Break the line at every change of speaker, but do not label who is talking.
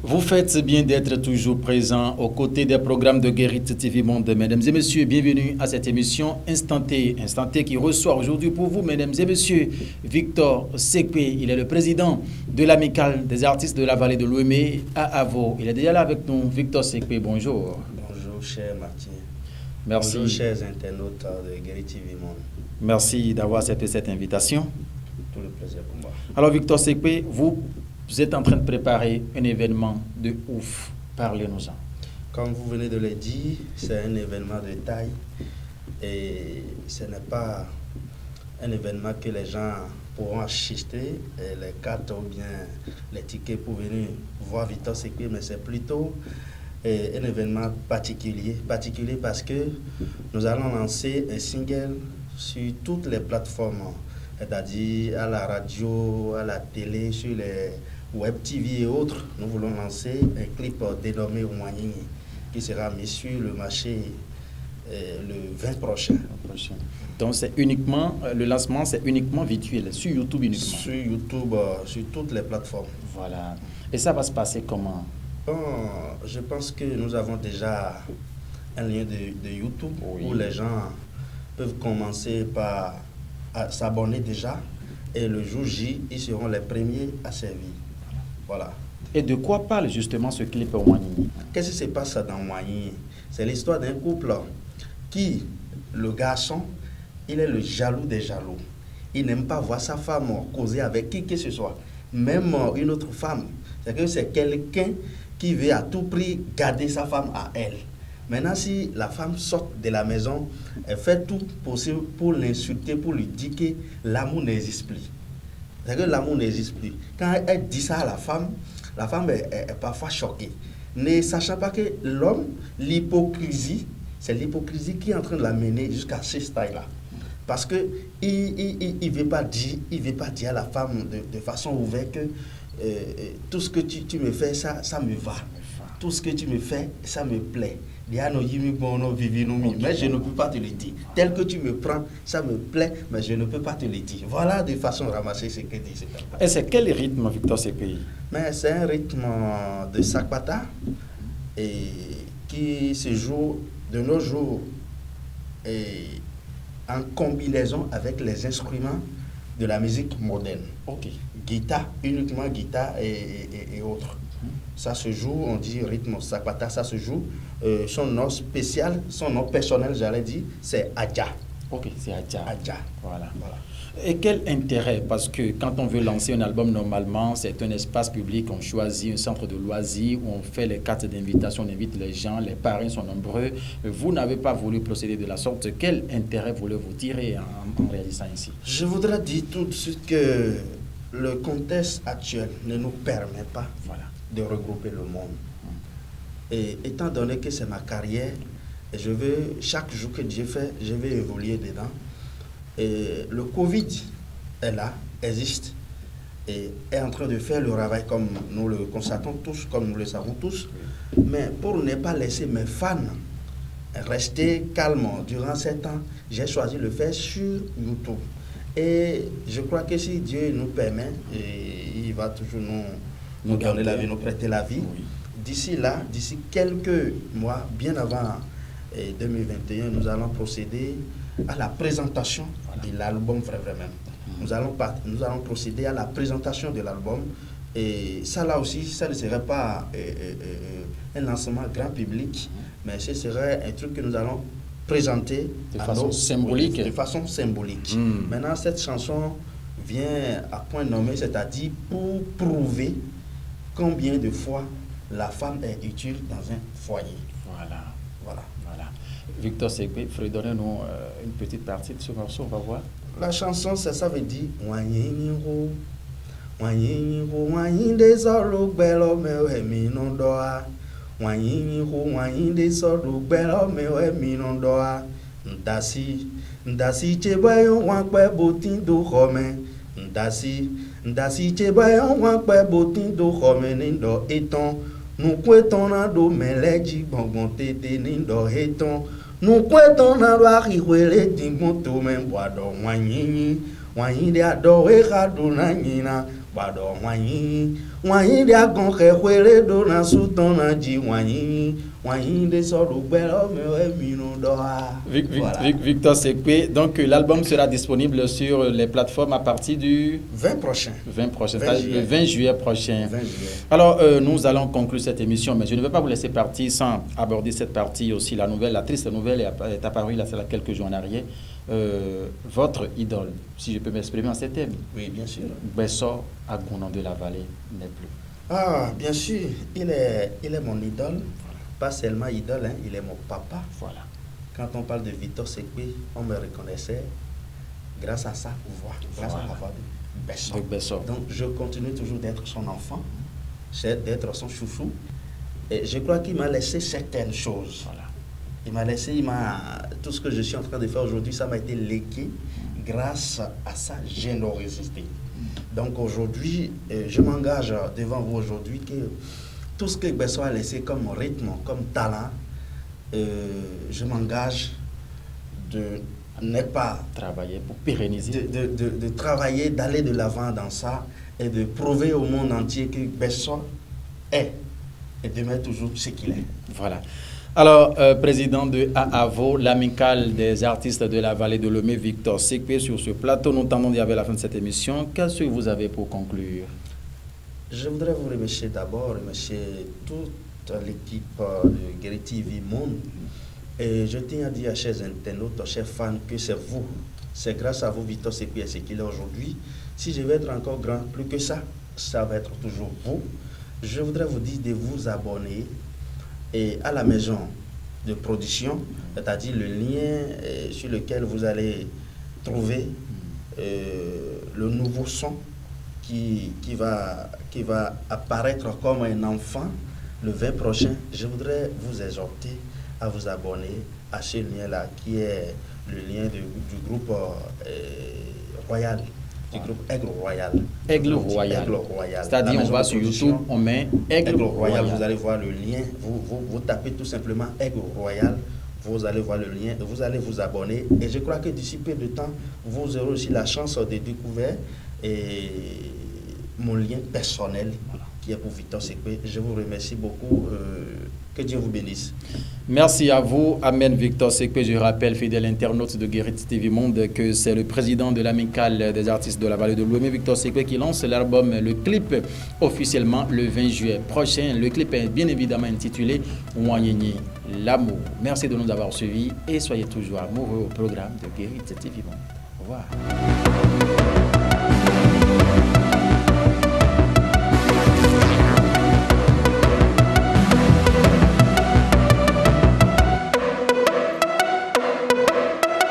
Vous faites bien d'être toujours présent aux côtés des programmes de Guérite TV Monde. Mesdames et messieurs, bienvenue à cette émission Instant T. Instant T qui reçoit aujourd'hui pour vous, mesdames et messieurs, Victor Sekpe. Il est le président de l'amicale des artistes de la vallée de l'Ouémé à Avo. Il est déjà là avec nous. Victor Sekpe, bonjour.
Bonjour, cher Martin.
Merci.
Bonjour, chers internautes de Guérite TV Monde.
Merci d'avoir accepté cette invitation.
Tout le plaisir pour moi.
Alors, Victor Sekpe, vous êtes en train de préparer un événement de ouf. Parlez-nous-en.
Comme vous venez de le dire, c'est un événement de taille et ce n'est pas un événement que les gens pourront acheter les cartes ou bien les tickets pour venir voir Victor Sekpe, mais c'est plutôt un événement particulier parce que nous allons lancer un single sur toutes les plateformes, c'est-à-dire à la radio, à la télé, sur les web TV et autres. Nous voulons lancer un clip dénommé Ouanyini qui sera mis sur le marché le 20 prochain.
Donc c'est uniquement, le lancement c'est uniquement virtuel, sur YouTube uniquement.
Sur YouTube, sur toutes les plateformes.
Voilà. Et ça va se passer comment?
Bon, je pense que nous avons déjà un lien de YouTube où les gens peuvent commencer par s'abonner déjà et le jour J, ils seront les premiers à servir. Voilà.
Et de quoi parle justement ce clip Ouanyini?
Qu'est-ce qui se passe dans Ouanyini? C'est l'histoire d'un couple qui, le garçon, il est le jaloux des jaloux. Il n'aime pas voir sa femme causer avec qui que ce soit, même une autre femme. C'est que c'est quelqu'un qui veut à tout prix garder sa femme à elle. Maintenant, si la femme sort de la maison, elle fait tout possible pour l'insulter, pour lui dire que l'amour n'existe plus. C'est que l'amour n'existe plus. Quand elle dit ça à la femme est parfois choquée. Ne sachant pas que l'homme, l'hypocrisie, c'est l'hypocrisie qui est en train de l'amener jusqu'à ce stade-là. Parce que il veut pas dire à la femme de façon ouverte que tout ce que tu me fais, ça me va. Tout ce que tu me fais, ça me plaît. Mais je ne peux pas te le dire. Tel que tu me prends, ça me plaît, mais je ne peux pas te le dire. Voilà de façon ramassée ce que dit cet homme.
Et c'est quel rythme, Victor Sekpe?
Mais c'est un rythme de Sakpata et qui se joue de nos jours et en combinaison avec les instruments de la musique moderne.
Ok.
Guitare, uniquement guitare et autres. Ça se joue, on dit rythme Sakpata, ça se joue. Son nom spécial, son nom personnel, j'allais dire, c'est Adja.
Ok, c'est Adja.
Adja.
Voilà. Et quel intérêt? Parce que quand on veut lancer un album, normalement, c'est un espace public, on choisit un centre de loisirs où on fait les cartes d'invitation, on invite les gens, les parrains sont nombreux. Vous n'avez pas voulu procéder de la sorte. Quel intérêt voulez-vous tirer en réalisant ainsi?
Je voudrais dire tout de suite que le contexte actuel ne nous permet pas de regrouper le monde. Et étant donné que c'est ma carrière, et je veux, chaque jour que Dieu fait, je vais évoluer dedans. Et le Covid est là, existe, et est en train de faire le travail comme nous le constatons tous, comme nous le savons tous. Mais pour ne pas laisser mes fans rester calmes durant ces temps, j'ai choisi de le faire sur YouTube. Et je crois que si Dieu nous permet, et il va toujours nous donner la vie, nous prêter la vie. Oui. D'ici quelques mois, bien avant 2021, nous allons procéder à la présentation de l'album vraiment. Nous allons procéder à la présentation de l'album. Et ça là aussi, ça ne serait pas un lancement grand public, mais ce serait un truc que nous allons présenter
de façon symbolique.
De façon symbolique. Maintenant, cette chanson vient à point nommé, c'est-à-dire pour prouver combien de fois la femme est utile dans un foyer. Voilà.
Victor Sekpe, donnez-nous une petite partie de ce morceau, on va voir.
La chanson, ça veut dire Ouanyini ho, Ouanyini ho, Ouanyini des oro gbelo me emi no doa. Ouanyini ho, Ouanyini des oro gbelo me emi no doa. Ndasi chebayo wankpe botin do khome. Ndasi chebayo wankpe botin do khome nindo eton. Nous couetons na do meleji bonbon tete nindo eton. Nous couetons na do ariwele dingon to men boado Ouanyini. Ouanyini ado e khaduna nyina boado Ouanyini. Wanyi dia gonke kwere do na suton na ji wanyi de soro gbero me mino doa.
Victor Sekwe, donc l'album sera disponible sur les plateformes à partir du
20 prochain.
Le 20 juillet prochain.
20 juillet.
Alors, nous allons conclure cette émission, mais je ne vais pas vous laisser partir sans aborder cette partie aussi. La triste nouvelle est apparue là, c'est là quelques jours en arrière. Votre idole, si je peux m'exprimer en ces termes.
Oui, bien sûr.
Bessor Agounon de la Vallée n'est plus.
Ah, bien sûr, il est mon idole. Pas seulement idole, hein, il est mon papa.
Voilà.
Quand on parle de Victor Sekwe, on me reconnaissait grâce à sa voix, grâce à la voix de Bessor. Donc, je continue toujours d'être son enfant, d'être son chouchou. Et je crois qu'il m'a laissé certaines choses. Voilà. Tout ce que je suis en train de faire aujourd'hui, ça m'a été légué grâce à sa générosité. Donc aujourd'hui, je m'engage devant vous aujourd'hui que tout ce que Bessor a laissé comme rythme, comme talent, je m'engage de ne pas
travailler pour pérenniser,
de travailler, d'aller de l'avant dans ça et de prouver au monde entier que Bessor est et demeure toujours ce qu'il est.
Voilà. Alors, président de AAVO, l'amicale des artistes de la vallée de Lomé, Victor Sekwe, sur ce plateau, nous tendons d'y arriver à la fin de cette émission. Qu'est-ce que vous avez pour conclure?
Je voudrais vous remercier d'abord, remercier toute l'équipe de Guéri TV Monde. Et je tiens à dire à chers internautes, chers fans, que c'est vous, c'est grâce à vous, Victor Sekwe, et ce qu'il est aujourd'hui. Si je vais être encore grand, plus que ça, ça va être toujours vous. Je voudrais vous dire de vous abonner et à la maison de production, c'est-à-dire le lien sur lequel vous allez trouver le nouveau son qui va apparaître comme un enfant le 20 prochain. Je voudrais vous exhorter à vous abonner à ce lien-là qui est le lien du groupe Royal. Du groupe Aigle Royal.
Aigle Royal. C'est-à-dire, on va sur YouTube, on met Aigle Royal.
Vous allez voir le lien. Vous tapez tout simplement Aigle Royal. Vous allez voir le lien. Vous allez vous abonner. Et je crois que d'ici peu de temps, vous aurez aussi la chance de découvrir mon lien personnel qui est pour Victor Sekwe. Je vous remercie beaucoup. Que Dieu vous bénisse.
Merci à vous, Amen Victor Sekwe. Je rappelle, fidèle internaute de Guéri TV Monde, que c'est le président de l'amicale des artistes de la vallée de Lomé, Victor Sekwe, qui lance l'album, le clip, officiellement le 20 juillet prochain. Le clip est bien évidemment intitulé Ouanyenye, l'amour. Merci de nous avoir suivis et soyez toujours amoureux au programme de Guéri TV Monde. Au revoir.